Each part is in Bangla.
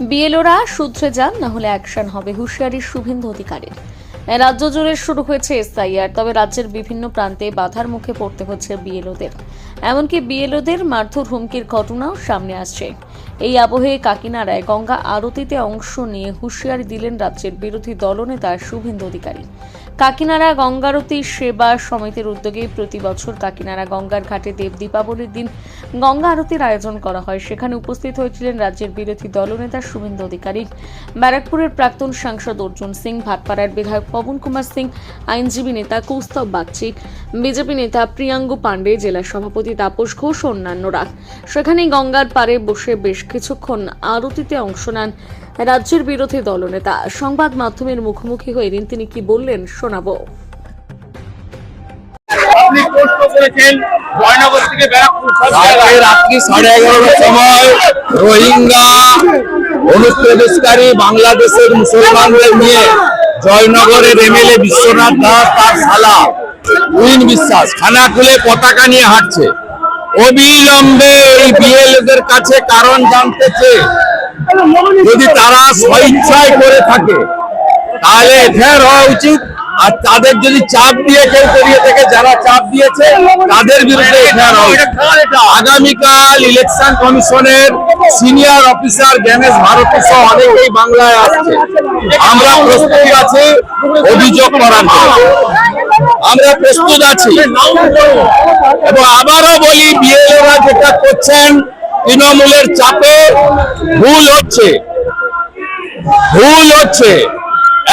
বিএলওরা শুধরে যান, না হলে অ্যাকশন হবে, হুঁশিয়ারি শুভেন্দু অধিকারীর। রাজ্য জুড়ে শুরু হয়েছে এসআইআর, তবে রাজ্যের বিভিন্ন প্রান্তে বাধার মুখে পড়তে হচ্ছে বিএলওদের। এমনকি বিএলওদের মারধর হুমকির ঘটনাও সামনে আসছে। এই আবহে কাকিনাড়ায় গঙ্গা আরতিতে অংশ নিয়ে হুঁশিয়ারি দিলেন রাজ্যের বিরোধী দলনেতা শুভেন্দু অধিকারী। কাকিনাড়া গঙ্গারতী সেবা সমিতির উদ্যোগে প্রতি বছর কাকিনাড়া গঙ্গার ঘাটে দেব দীপাবলির দিন গঙ্গা আরতির আয়োজন করা হয়। সেখানে উপস্থিত হয়েছিলেন রাজ্যের বিরোধী দলনেতা শুভেন্দু অধিকারী, ব্যারাকপুরের প্রাক্তন সাংসদ অর্জুন সিং, ভাটপাড়ার বিধায়ক পবন কুমার সিং, আইনজীবী নেতা কৌস্তব বাগচি, বিজেপি নেতা প্রিয়াঙ্গু পাণ্ডে, জেলা সভাপতি তাপস ঘোষ ও অন্যান্যরা। সেখানে গঙ্গার পাড়ে বসে বেশ কিছুক্ষণ আরতিতে অংশ নেন রাজ্যের বিরোধী দলনেতা। সংবাদ মাধ্যমের মুখোমুখি হয়ে তিনি কি বললেন শোনাবো। আপনি পোস্ট করেছেন জয়নগর থেকে ব্যারাকপুর রাত্রি 11:30টার সময় রোহিঙ্গা অনুপ্রবেশকারী বাংলাদেশের মুসলমানদের নিয়ে জয়নগরের এমএলএ বিশ্বনাথ দাস তার শালা উইন বিশ্বাস খানা খুলে পতাকা নিয়ে হাঁটছে। অবিলম্বে এই বিএলওদের কাছে কারণ জানতে চেয়ে যদি তারা স্বেচ্ছায় করে থাকে তাহলে এফআইআর হওয়া উচিত। আর তাদের যদি চাপ দিয়ে কেউ করিয়ে থাকে, যারা চাপ দিয়েছে তাদের বিরুদ্ধে এফআইআর হওয়া উচিত। আগামীকাল ইলেকশন কমিশনের সিনিয়র অফিসার জ্ঞানেশ ভারতী সহ অনেকেই বাংলায় আসছে। আমরা প্রস্তুত আছি অভিযোগ করার জন্য, আমরা প্রস্তুত আছি। এবং আবারও বলি, বিএলওরা যেটা করছেন তৃণমূলের চাপে ভুল হচ্ছে,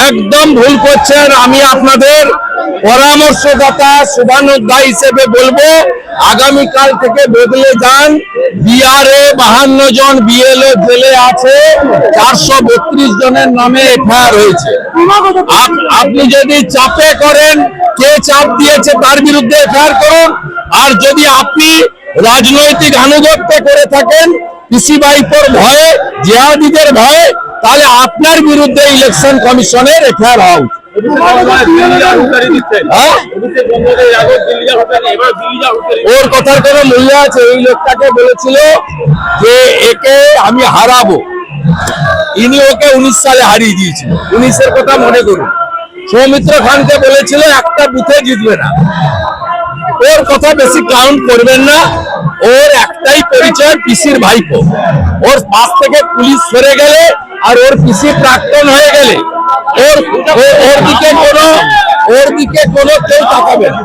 একদম ভুল করছেন। আমি আপনাদের পরামর্শদাতা শুভানুধ্যায়ী হিসেবে বলবো, আগামীকাল থেকে বদলে যান। বিহারে 52 জন বিএলও জেলে আছে, 432 জনের নামে এফআইআর হয়েছে। আপনি যদি চাপে করেন, কে চাপ দিয়েছে তার বিরুদ্ধে এফআইআর করুন। আর যদি আপনি রাজনৈতিক আনুগত্য করে থাকেন পিসি বাইপোর ভয়ে, জিহাদিদের ভয়ে, তাহলে আপনার বিরুদ্ধে ইলেকশন কমিশনের এফআইআর হওয়া উচিত। ওর কথার কোনো মূল্য আছে? এই লোকটাকে বলেছিল যে একে আমি হারাবো, ইনি ওকে 19 সালে হারিয়ে দিয়েছিল। 19-এর কথা মনে করুন। সৌমিত্র খানকে বলেছিল একটা বুথে জিতবে না। ওর কথা বেশি কাউন্ট করবেন না। ওর একটাই পরিচয়, পিসির ভাইপো। ওর পাশ থেকে পুলিশ সরে গেলে আর ওর পিসি প্রাক্তন হয়ে গেলে ওর দিকে কোনো কেউ তাকাবে না।